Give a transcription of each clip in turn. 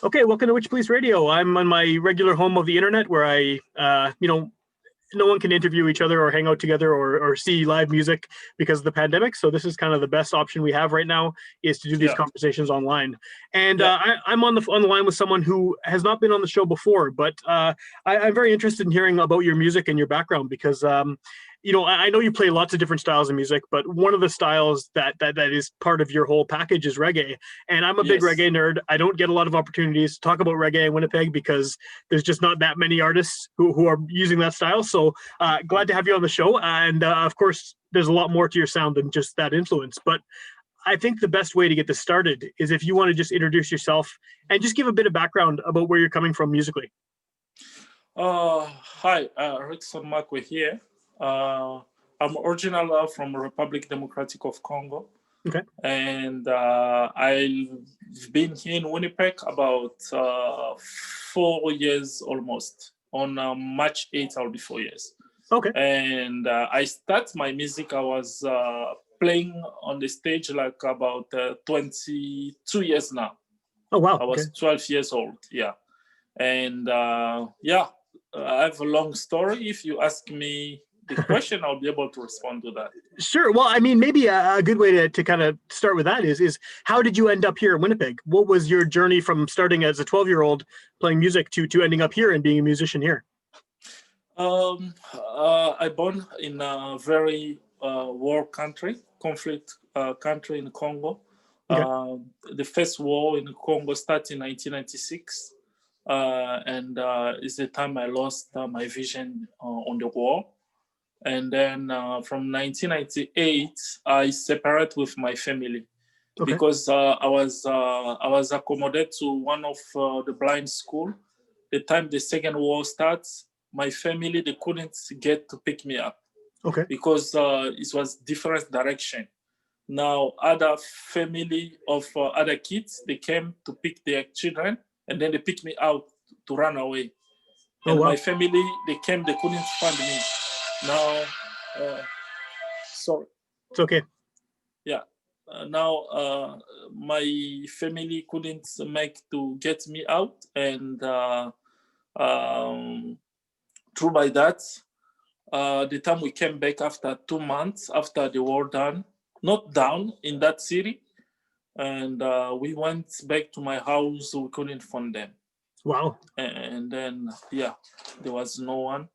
Okay, welcome to Witchpolice Radio. I'm on my regular home of the internet where no one can interview each other or hang out together or see live music because of the pandemic. So this is kind of the best option we have right now is to do these Yeah, conversations online. And yeah. I'm on the line with someone who has not been on the show before, but I'm very interested in hearing about your music and your background because I know you play lots of different styles of music, but one of the styles that is part of your whole package is reggae. And I'm a big Yes. reggae nerd. I don't get a lot of opportunities to talk about reggae in Winnipeg because there's just not that many artists who are using that style. So glad to have you on the show. And of course, there's a lot more to your sound than just that influence. But I think the best way to get this started is if you want to just introduce yourself and just give a bit of background about where you're coming from musically. Hi, Rickson Makwe here. I'm originally from Republic Democratic of Congo. Okay. And I've been here in Winnipeg about 4 years almost. On March 8th, I'll be 4 years. Okay. And I start my music, I was playing on the stage like about 22 years now. Oh, wow. I was 12 years old, yeah. And I have a long story. If you ask me the question, I'll be able to respond to that. Sure. Well, I mean, maybe a good way to kind of start with that is how did you end up here in Winnipeg? What was your journey from starting as a 12-year-old playing music to ending up here and being a musician here? I born in a very war country, conflict country in Congo. Okay. The first war in Congo started in 1996. And it's the time I lost my vision on the war. And then from 1998, I separated with my family. Okay. Because I was accommodated to one of the blind school. The time the second war starts, my family, they couldn't get to pick me up. Okay. Because it was different direction. Now other family of other kids, they came to pick their children, and then they picked me out to run away. And my family, they came, they couldn't find me. Now, sorry. It's okay. Yeah. Now, my family couldn't make to get me out. And through by that, the time we came back after 2 months, after the war done, not down in that city, and we went back to my house. We couldn't find them. Wow. And then there was no one,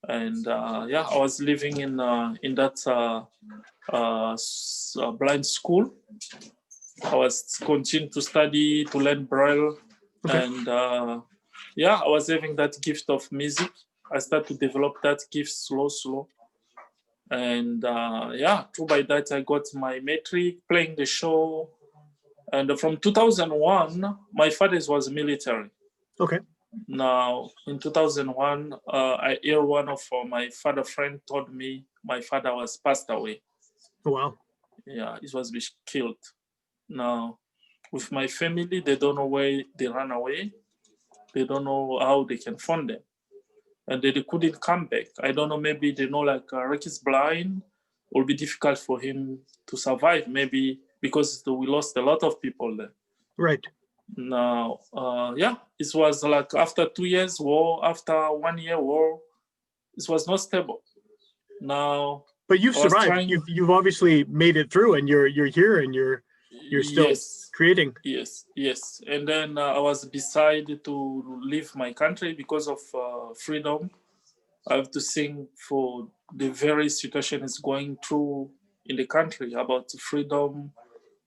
and I was living in that blind school. I was continuing to study, to learn Braille. Okay. And I was having that gift of music. I started to develop that gift slow. And through by that, I got my matric, playing the show. And from 2001, my father was military. Okay. Now, in 2001, I hear one of my father friend told me my father was passed away. Oh, wow. Yeah, he was killed. Now, with my family, they don't know where they ran away. They don't know how they can find them. And they couldn't come back. I don't know, maybe they know like Rick is blind. It will be difficult for him to survive, maybe because we lost a lot of people there. Right. Now, it was like after 2 years war, after 1 year war, it was not stable. Now, but you've survived. You've obviously made it through, and you're here, and you're still creating. Yes. And then I was decided to leave my country because of freedom. I have to sing for the very situation is going through in the country about freedom,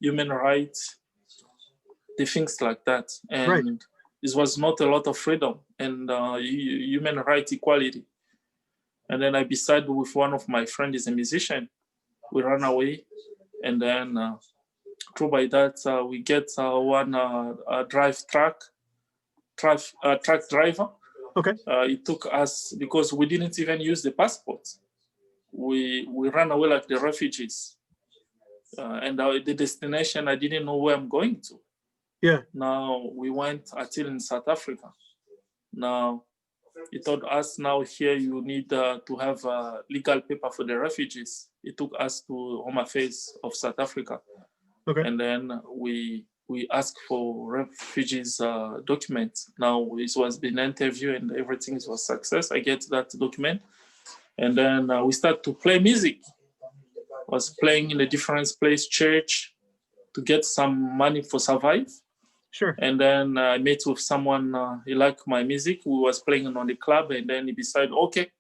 human rights, the things like that. And it was not a lot of freedom and human rights equality. And then I decided with one of my friends, is a musician. We ran away. And then through by that, we get one truck driver. Okay. It took us, because we didn't even use the passport. We ran away like the refugees. And the destination, I didn't know where I'm going to. Yeah. Now we went until in South Africa. Now he told us, now here you need to have legal paper for the refugees. It took us to Home Affairs of South Africa. Okay. And then we we asked for refugees documents. Now it was been interview and everything was success. I get that document, and then we start to play music. Was playing in a different place, church, to get some money for survive. Sure. And then I met with someone, he liked my music, who was playing on the club, and then he decided, okay,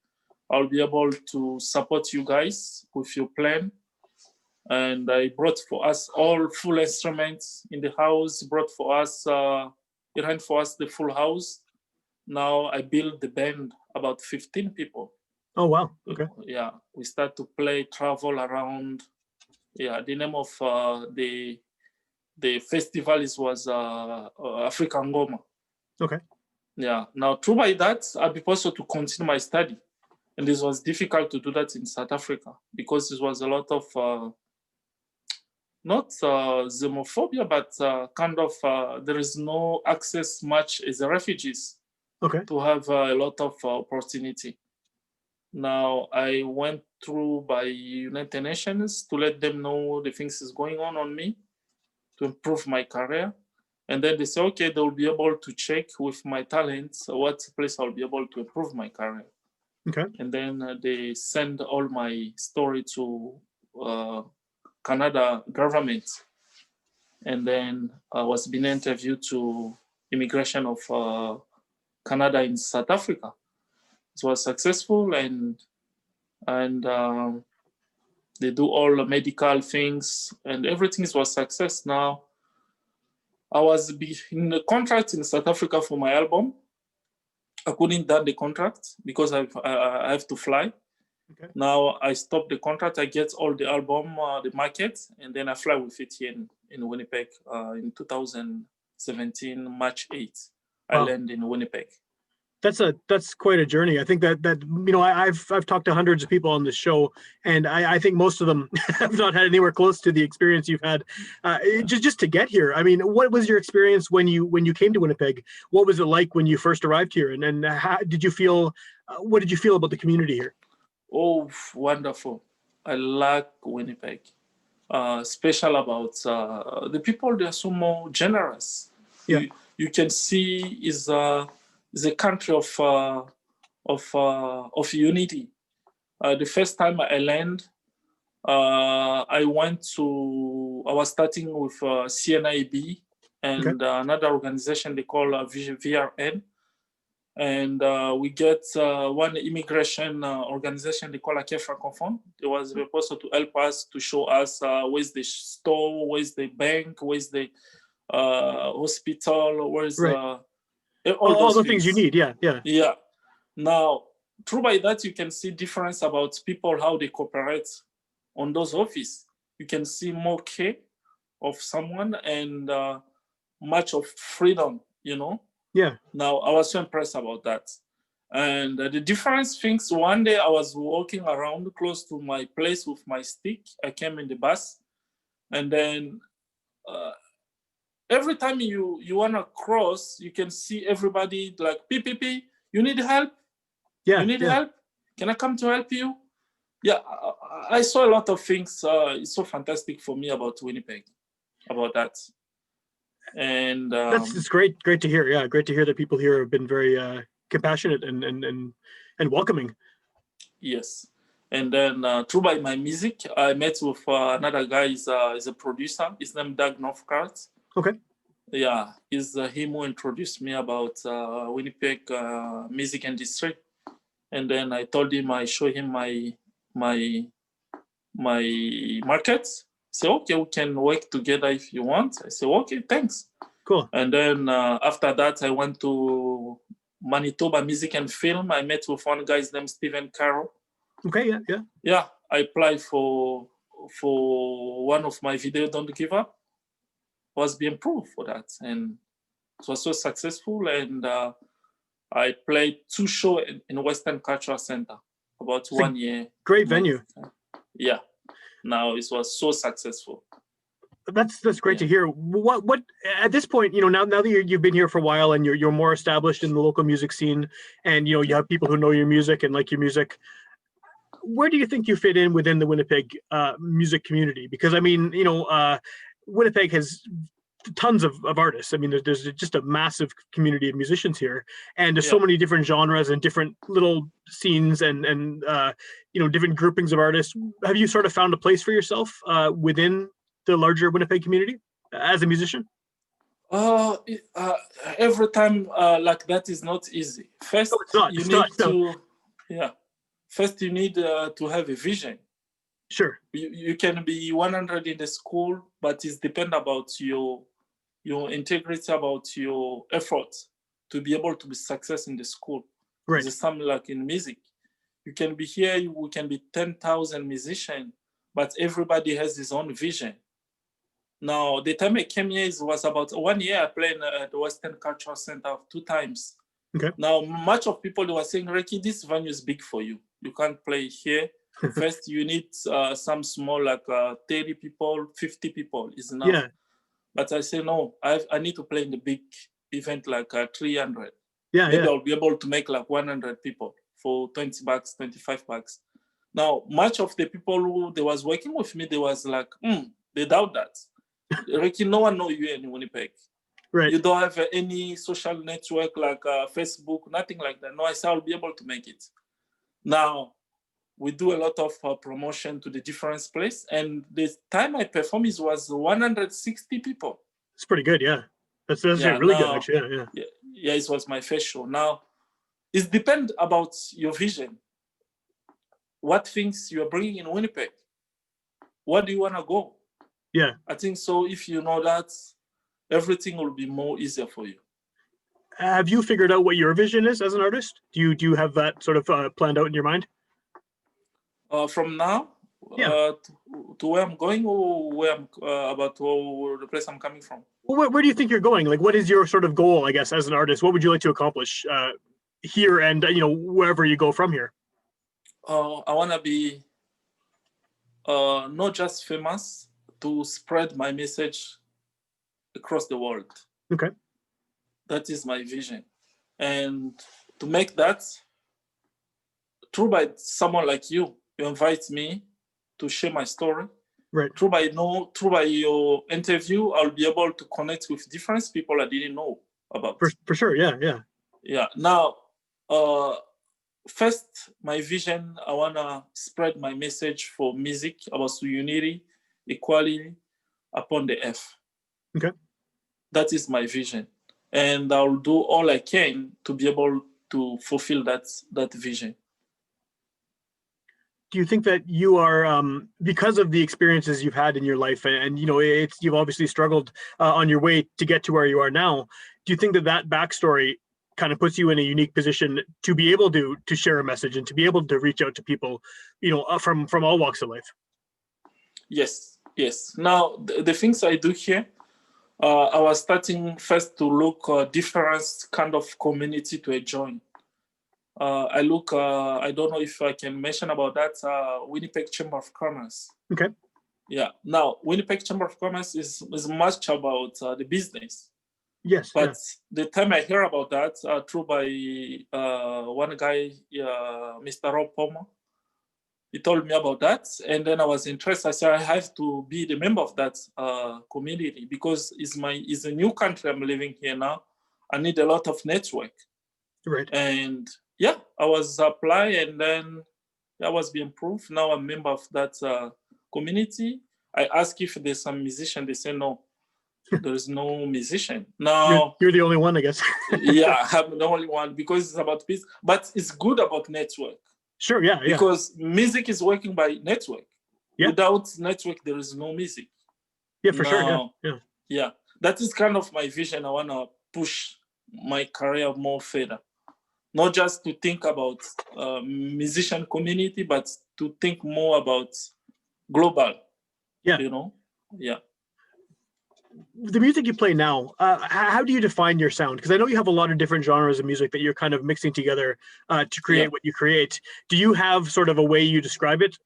I'll be able to support you guys with your plan. And I brought for us all full instruments in the house, brought for us, he rent for us the full house. Now I built the band, about 15 people. Oh, wow. Okay. Yeah, we start to play, travel around. Yeah, the name of the festival was African Ngoma. Okay. Yeah, now through by that, I'll be also to continue my study. And this was difficult to do that in South Africa because it was a lot of, not xenophobia, but kind of, there is no access much as a refugees to have a lot of opportunity. Now I went through by United Nations to let them know the things is going on me to improve my career. And then they say, okay, they'll be able to check with my talents what place I'll be able to improve my career. Okay. And then they send all my story to Canada government. And then I was being interviewed to immigration of Canada in South Africa. It was successful, and they do all the medical things, and everything was success. Now I was in the contract in South Africa for my album. I couldn't do the contract because I have to fly. Okay. Now I stopped the contract. I get all the album, the market, and then I fly with it here in Winnipeg in 2017, March 8th. Wow. I land in Winnipeg. That's quite a journey. I think that I've talked to hundreds of people on this show, and I think most of them have not had anywhere close to the experience you've had. Just to get here. I mean, what was your experience when you came to Winnipeg? What was it like when you first arrived here, and how did you feel? What did you feel about the community here? Oh, wonderful! I like Winnipeg. Special about the people. They are so more generous. Yeah. You can see is a country of unity. The first time I landed, I was starting with CNIB and another organization they call VRN. And we get one immigration organization they call Accueil Francophone. It was supposed to help us, to show us where's the store, where's the bank, where's the hospital, where's all the things you need. Yeah. Now through by that you can see difference about people, how they cooperate on those offices. You can see more care of someone and much of freedom, Yeah. Now I was so impressed about that. And the difference things, one day I was walking around close to my place with my stick. I came in the bus, and then every time you want to cross, you can see everybody like, PPP, you need help? Yeah. You need help? Can I come to help you? Yeah, I saw a lot of things. It's so fantastic for me about Winnipeg, about that. And it's great to hear. Yeah, great to hear that people here have been very compassionate and welcoming. Yes. And then through by my music, I met with another guy. He's a producer. His name Doug Northcart. Okay. Yeah, he's him who introduced me about Winnipeg music industry. And then I told him, I showed him my markets. He said, okay, we can work together if you want. I said, okay, thanks. Cool. And then after that, I went to Manitoba Music and Film. I met with one guy's named Stephen Carroll. Okay, yeah. Yeah, I applied for one of my videos, Don't Give Up. Was being approved for that, and it was so successful. And I played 2 shows in Western Cultural Center about 1 year. Great venue. Yeah. Now it was so successful. That's great to hear. What at this point, now that you've been here for a while and you're more established in the local music scene, and you have people who know your music and like your music, where do you think you fit in within the Winnipeg music community? Because I mean, Winnipeg has tons of artists. I mean, there's just a massive community of musicians here, and there's so Yeah. many different genres and different little scenes and different groupings of artists. Have you sort of found a place for yourself within the larger Winnipeg community as a musician? Every time like that is not easy. First, No, it's not. you It's need not. No. to, yeah. First, you need to have a vision. Sure. You can be 100 in the school, but it's depend about your integrity, about your effort to be able to be success in the school. Right. It's something like in music. You can be here, we can be 10,000 musicians, but everybody has his own vision. Now, the time I came here was about 1 year. I played at the Western Cultural Center 2 times. Okay. Now, much of people were saying, Ricky, this venue is big for you. You can't play here. First, you need some small, like 30 people, 50 people is enough. Yeah. But I say, no, I need to play in the big event like 300. Yeah. Maybe Yeah. I'll be able to make like 100 people for $20, $25. Now, much of the people who they was working with me, they was like, they doubt that. Ricky, no one know you in Winnipeg. Right. You don't have any social network like Facebook, nothing like that. No, I said I'll be able to make it. Now, we do a lot of promotion to the different place, and the time I performed was 160 people. It's pretty good, yeah. That's really good, actually. Yeah, it was my first show. Now, it depends about your vision. What things you are bringing in Winnipeg? Where do you want to go? Yeah. I think so. If you know that, everything will be more easier for you. Have you figured out what your vision is as an artist? Do you have that sort of planned out in your mind? From now to where I'm going, or where I'm about to the place I'm coming from? Well, where do you think you're going? Like, what is your sort of goal, I guess, as an artist? What would you like to accomplish here and wherever you go from here? I want to be not just famous, to spread my message across the world. Okay. That is my vision. And to make that, through by someone like you invite me to share my story. Right. Through by your interview, I'll be able to connect with different people I didn't know about. For sure, yeah. Yeah. Now, first, my vision, I want to spread my message for music about unity, equality upon the earth. Okay. That is my vision. And I'll do all I can to be able to fulfill that vision. Do you think that you are, because of the experiences you've had in your life, and you've obviously struggled on your way to get to where you are now, do you think that backstory kind of puts you in a unique position to be able to share a message and to be able to reach out to people, from all walks of life? Yes. Now, the things I do here, I was starting first to look different kind of community to join. I look, I don't know if I can mention about that, Winnipeg Chamber of Commerce. Okay. Yeah. Now, Winnipeg Chamber of Commerce is much about the business. Yes. But the time I hear about that, through by one guy, Mr. Rob Palmer, he told me about that. And then I was interested. I said, I have to be the member of that community because it's a new country I'm living here now. I need a lot of network. Right. And yeah, I was applying, and then I was being approved. Now I'm a member of that community. I asked if there's some musician. They say no, there is no musician. Now you're the only one, I guess. Yeah, I'm the only one because it's about peace. But it's good about network. Sure, yeah. Because music is working by network. Yeah. Without network, there is no music. Yeah, for sure. Yeah. That is kind of my vision. I want to push my career more further. Not just to think about musician community, but to think more about global. Yeah. Yeah. The music you play now, how do you define your sound? Because I know you have a lot of different genres of music that you're kind of mixing together to create what you create. Do you have sort of a way you describe it?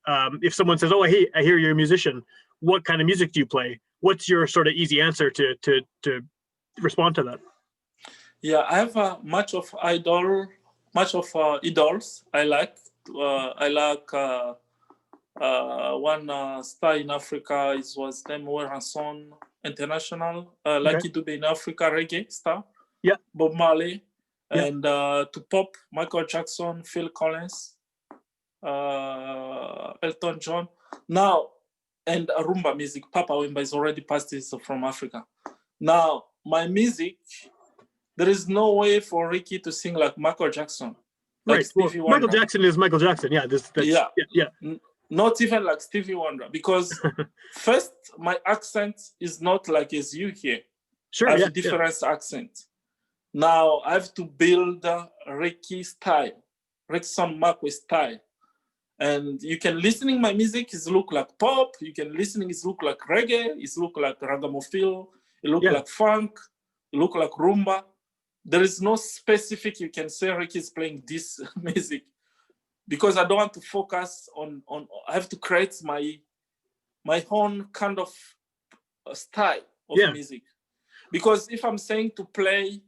If someone says, "Oh, I hear you're a musician," what kind of music do you play? What's your sort of easy answer to respond to that? Yeah, I have much of idols. I like One star in Africa was named Rickson International. Lucky Dube in Africa, reggae star. Yeah. Bob Marley. Yeah. And to pop, Michael Jackson, Phil Collins, Elton John. Now, and Rumba music, Papa Wemba is already passed this from Africa. Now, my music, there is no way for Ricky to sing like Michael Jackson. Like Right. Stevie Well, Wonder. Michael Jackson is Michael Jackson. Yeah. Yeah. Not even like Stevie Wonder, because first, my accent is not like as you hear. Sure. I have a different accent. Now I have to build a Ricky style, Rickson Makwe style. And you can listening my music is look like pop, you can listening is look like reggae, it's look like ragamuffin, it look like funk, it look like rumba. There is no specific you can say Ricky is playing this music, because I don't want to focus on I have to create my own kind of style of music. Because if I'm saying to play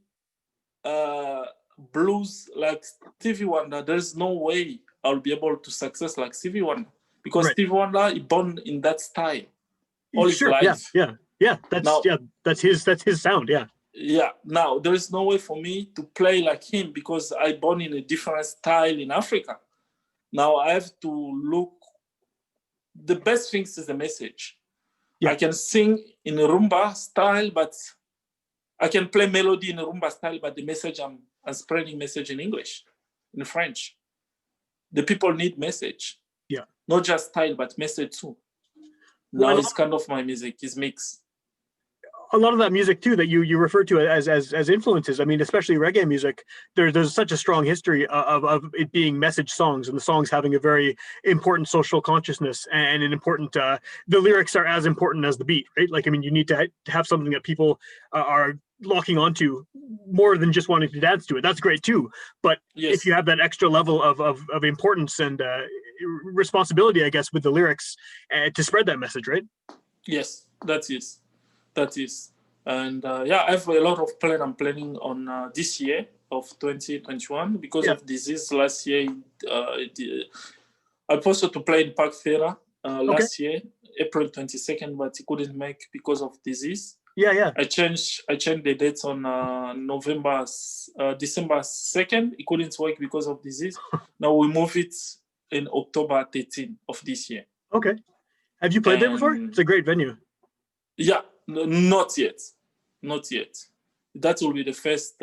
blues like Stevie Wonder, there's no way I'll be able to success like Stevie Wonder, because Stevie Wonder is born in that style all his life. Yeah. That's his sound. Yeah. Now there is no way for me to play like him, because I born in a different style in Africa. Now I have to look. The best thing is the message. I can sing in a rumba style, but I can play melody in a rumba style, but the message I'm spreading message in English, in French. The people need message. Yeah. Not just style, but message too. Now it's kind of my music is mixed. A lot of that music too that you refer to as influences. I mean, especially reggae music. There's such a strong history of it being message songs, and the songs having a very important social consciousness and an important. The lyrics are as important as the beat, right? Like, I mean, you need to have something that people are locking onto more than just wanting to dance to it. That's great too, but if you have that extra level of importance and responsibility, I guess, with the lyrics to spread that message, right? Yes, that is. And I have a lot of plan I'm planning on this year of 2021 because of disease. Last year I posted to play in Park Fera last year, April 22nd, but it couldn't make because of disease. I changed the dates on December 2nd. It couldn't work because of disease. Now we move it in October 13th of this year. Okay. Have you played there before? It's a great venue. Yeah, not yet. That will be the first,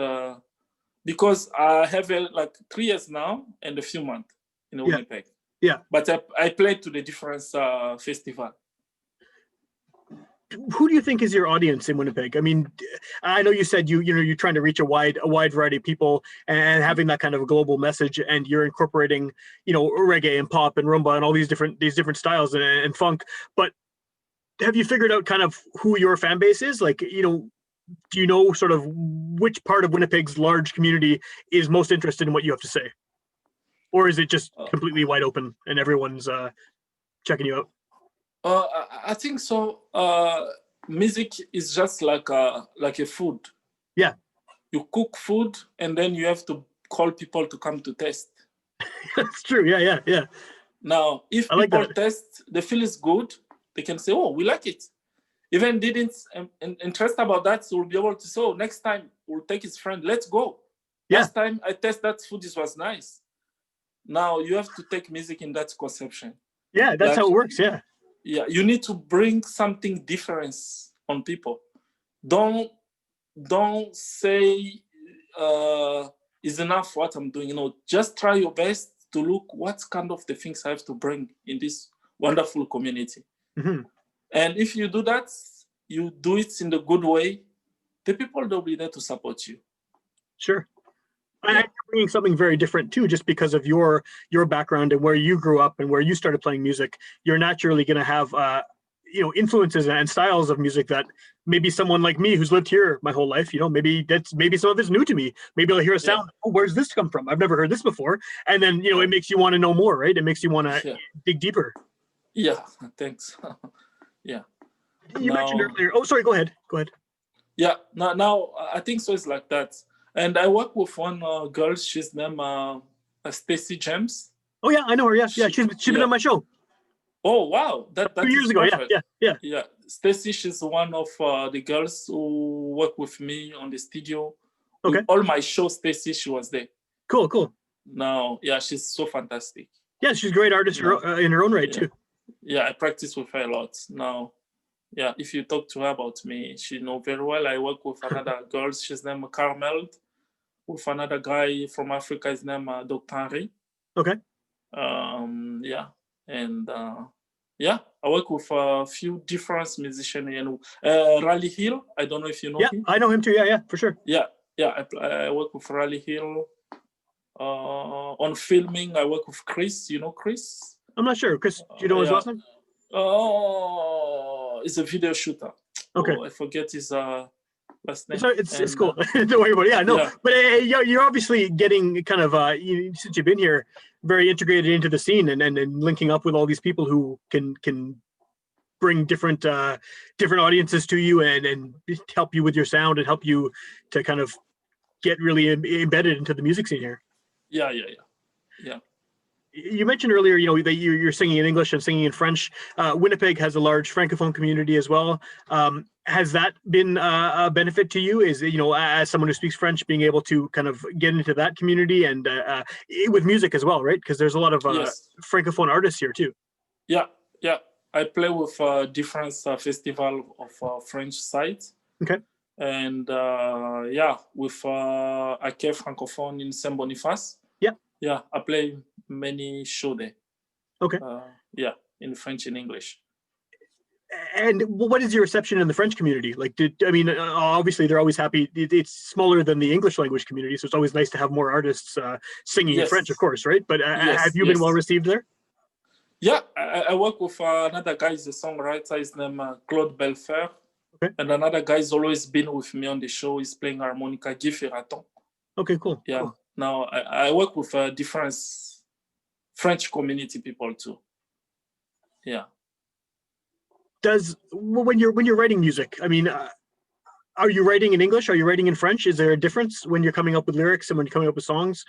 because I have like 3 years now and a few months in Winnipeg. Yeah. But I played to the different festival. Who do you think is your audience in Winnipeg? I mean, I know you said you're trying to reach a wide variety of people and having that kind of a global message, and you're incorporating reggae and pop and rumba and all these different styles and funk. But have you figured out kind of who your fan base is? Like, do you know sort of which part of Winnipeg's large community is most interested in what you have to say, or is it just completely wide open and everyone's checking you out? I think so. Music is just like a food. Yeah. You cook food and then you have to call people to come to taste. That's true. Yeah. Now, if people taste, they feel it's good, they can say, "Oh, we like it." Even didn't interest about that, so we'll be able to say, "Oh, next time we'll take his friend. Let's go." Last time I test that food, this was nice. Now you have to take music in that conception. Yeah, that's how it works. Yeah. Yeah, you need to bring something different on people. Don't say is enough what I'm doing. Just try your best to look what kind of the things I have to bring in this wonderful community. Mm-hmm. And if you do that, you do it in the good way, the people will be there to support you. Sure. And you're bringing something very different too, just because of your background and where you grew up and where you started playing music. You're naturally going to have influences and styles of music that maybe someone like me who's lived here my whole life, maybe some of it's new to me. Maybe I'll hear a sound. Oh, where's this come from? I've never heard this before. And then it makes you want to know more, right? It makes you want to dig deeper. Yeah, thanks. Yeah. You mentioned earlier. Oh, sorry. Go ahead. Yeah. Now I think so. It's like that. And I work with one girl. She's named Stacy James. Oh yeah, I know her. Yeah. She's been on my show. Oh wow, that 2 years is ago. perfect. Yeah. Yeah, Stacy, she's one of the girls who work with me on the studio. Okay. All my shows, Stacy, she was there. Cool. Now, yeah, she's so fantastic. Yeah, she's a great artist in her own right too. Yeah, I practice with her a lot now. Yeah, if you talk to her about me, she know very well. I work with another girl. She's named Carmel. With another guy from Africa, his name Dr. Henry. Okay. Yeah, and yeah, I work with a few different musicians. Raleigh Hill, I don't know if you know him. I know him too. Yeah, for sure. Yeah, I work with Raleigh Hill. On filming, I work with Chris. You know Chris? I'm not sure. Chris, do you know his last name? Oh, he's a video shooter. Okay. Oh, I forget his last name. It's cool. Don't worry about it. Yeah, no. Yeah. But you're obviously getting kind of since you've been here, very integrated into the scene and linking up with all these people who can bring different audiences to you and help you with your sound and help you to kind of get really embedded into the music scene here. Yeah. You mentioned earlier, that you're singing in English and singing in French. Winnipeg has a large Francophone community as well. Has that been a benefit to you? Is, as someone who speaks French, being able to kind of get into that community and with music as well, right? Because there's a lot of Francophone artists here too. Yeah. I play with different festival of French sites. Okay. And with Acquet Francophone in Saint Boniface. Yeah, I play many shows there. Okay. In French and English. And what is your reception in the French community? Like, obviously they're always happy. It's smaller than the English language community, so it's always nice to have more artists singing in French, of course, right? But have you been well received there? Yeah, I work with another guy, he's a songwriter, his name Claude Belfer. Okay. And another guy has always been with me on the show, he's playing harmonica, Guy Ferraton. Okay, cool. Yeah. Cool. Now I work with different French community people too. Yeah. When you're writing music, are you writing in English? Are you writing in French? Is there a difference when you're coming up with lyrics and when you're coming up with songs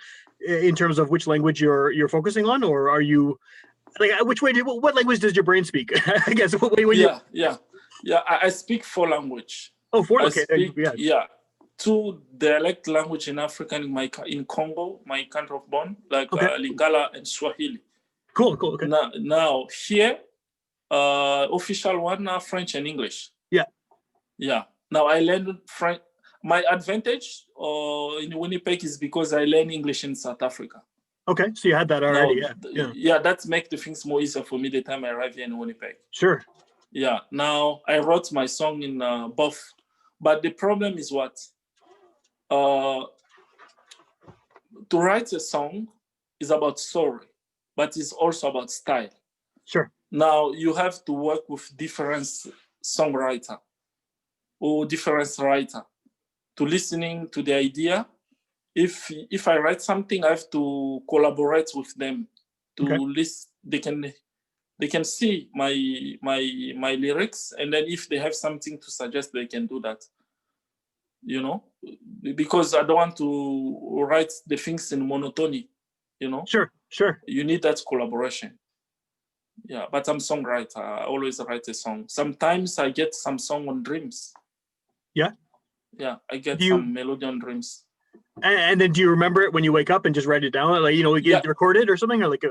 in terms of which language you're focusing on, or are you what language does your brain speak? I guess. I speak 4 languages. Oh, 4. Okay. Yeah. 2 dialect language in Africa in Congo, my country of born, like Lingala and Swahili. Cool. Okay. Now here, official one are French and English. Yeah. Now I learned French. My advantage in Winnipeg is because I learned English in South Africa. Okay, so you had that already. Yeah, that makes the things more easier for me the time I arrive here in Winnipeg. Sure. Yeah. Now I wrote my song in both, but the problem is what? To write a song is about story, but it's also about style. Sure. Now you have to work with different songwriter or different writer to listening to the idea. If I write something, I have to collaborate with them to list. They can see my lyrics, and then if they have something to suggest, they can do that. Because I don't want to write the things in monotony. Sure. You need that collaboration. Yeah, but I'm songwriter. I always write a song. Sometimes I get some song on dreams. Yeah, I get some melody on dreams. And then do you remember it when you wake up and just write it down? Like, get recorded or something? Or like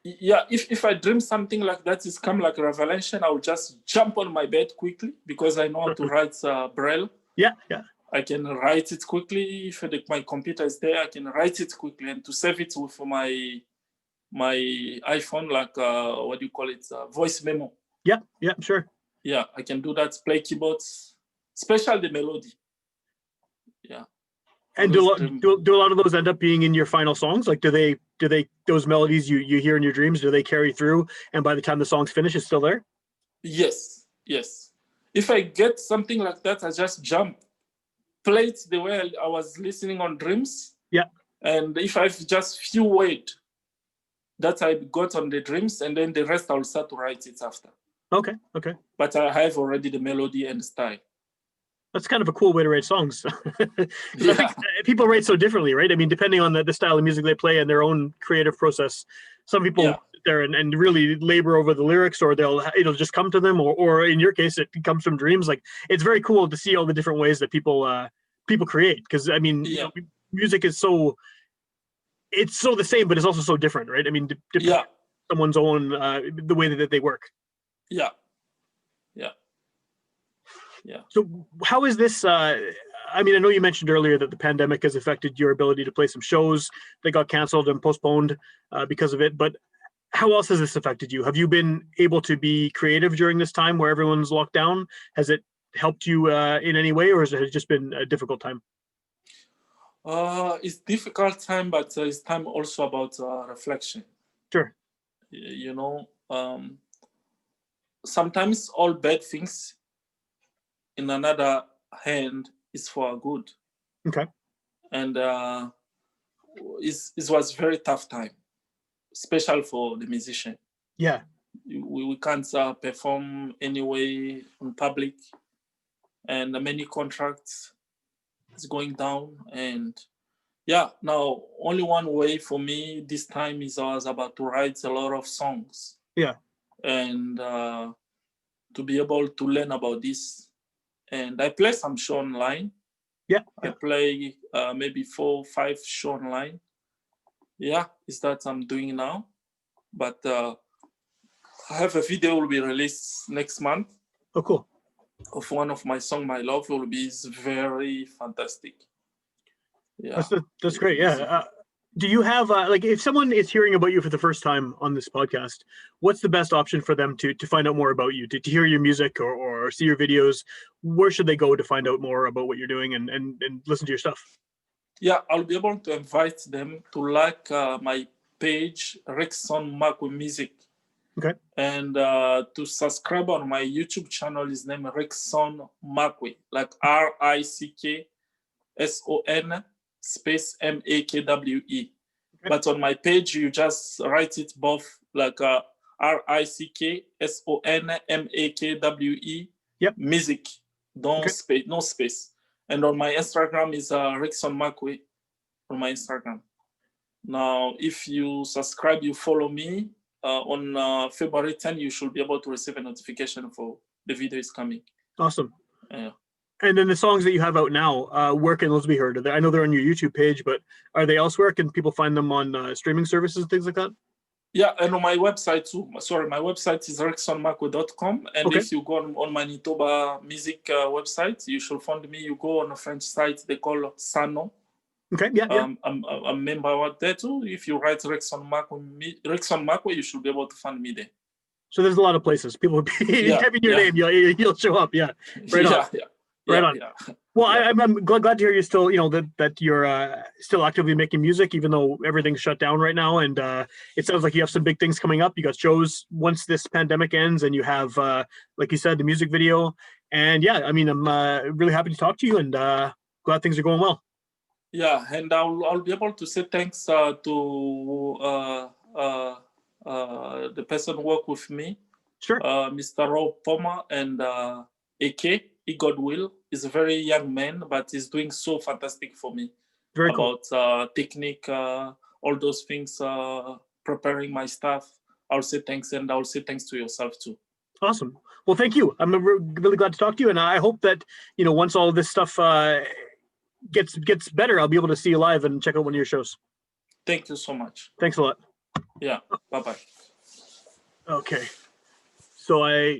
if I dream something like that, it's come like a revelation, I will just jump on my bed quickly because I know how to write Braille. Yeah. I can write it quickly. If my computer is there, I can write it quickly. And to save it with my iPhone, like, what do you call it? Voice memo. Yeah, sure. Yeah, I can do that, play keyboards, especially the melody. Yeah. And do a lot of those end up being in your final songs? Like, do they those melodies you hear in your dreams, do they carry through? And by the time the song's finished, it's still there? Yes. If I get something like that, I just jump, play it the way I was listening on dreams. Yeah. And if I have just few words that I got on the dreams, and then the rest I'll start to write it after. Okay. But I have already the melody and style. That's kind of a cool way to write songs. I think people write so differently, right? Depending on the style of music they play and their own creative process. Some people there and really labor over the lyrics, or it'll just come to them, or in your case, it comes from dreams. Like, it's very cool to see all the different ways that people create. Because I mean, Yeah. music is it's so the same, but it's also so different, right? I mean, Yeah. someone's own the way that they work. Yeah. Yeah. Yeah. So how is this? I mean, I know you mentioned earlier that the pandemic has affected your ability to play some shows that got canceled and postponed because of it. But how else has this affected you? Have you been able to be creative during this time where everyone's locked down? Has it helped you in any way, or has it just been a difficult time? It's difficult time, but it's time also about reflection. Sure. You know, sometimes all bad things in another hand is for good. Okay. And it was very tough time, especially for the musician. Yeah. We can't perform anyway in public, and many contracts is going down. And yeah, now only one way for me this time is I was about to write a lot of songs. Yeah. And to be able to learn about this. And I play some show online. Yeah. I play maybe 4 or 5 show online. Yeah, it's that I'm doing now. But I have a video will be released next month. Oh, cool. Of one of my song, My Love will be very fantastic. Yeah. That's great. Yeah. Do you have like, if someone is hearing about you for the first time on this podcast, what's the best option for them to find out more about you, to hear your music or see your videos? Where should they go to find out more about what you're doing and listen to your stuff? Yeah, I'll be able to invite them to like my page, Rickson Makwe Music. Okay. And to subscribe on my YouTube channel is named Rickson Makwe, like Rickson space Makwe. Okay. But on my page, you just write it both like Rickson Makwe. Yep. Music, Okay. space, no space. And on my Instagram is Rickson Makwe on my Instagram. Now, if you subscribe, you follow me, on February 10, you should be able to receive a notification for the video is coming. Awesome. Yeah. And then the songs that you have out now, where can those be heard? I know they're on your YouTube page, but are they elsewhere? Can people find them on streaming services and things like that? Yeah, and on my website too. Sorry, my website is ricksonmakwe.com. And Okay. if you go on Manitoba music website, you should find me. You go on a French site they call Sano. Okay, yeah. I'm a member out there too. If you write Rickson Makwe, you should be able to find me there. So there's a lot of places. People would be typing your name, you'll show up. Yeah. Right on. Right on. Yeah. Well, I'm glad to hear you're still, that you're still actively making music, even though everything's shut down right now. And it sounds like you have some big things coming up. You got shows once this pandemic ends, and you have, like you said, the music video. And yeah, I mean, I'm really happy to talk to you, and glad things are going well. Yeah, and I'll be able to say thanks to the person who worked with me. Sure. Mr. Rob Poma and AK. Godwill is a very young man, but he's doing so fantastic for me. Very cool. About technique, all those things, preparing my stuff. I'll say thanks, and I'll say thanks to yourself too. Awesome. Well, thank you. I'm really glad to talk to you, and I hope that once all this stuff gets better, I'll be able to see you live and check out one of your shows. Thank you so much. Thanks a lot. Yeah. Bye-bye. Okay. So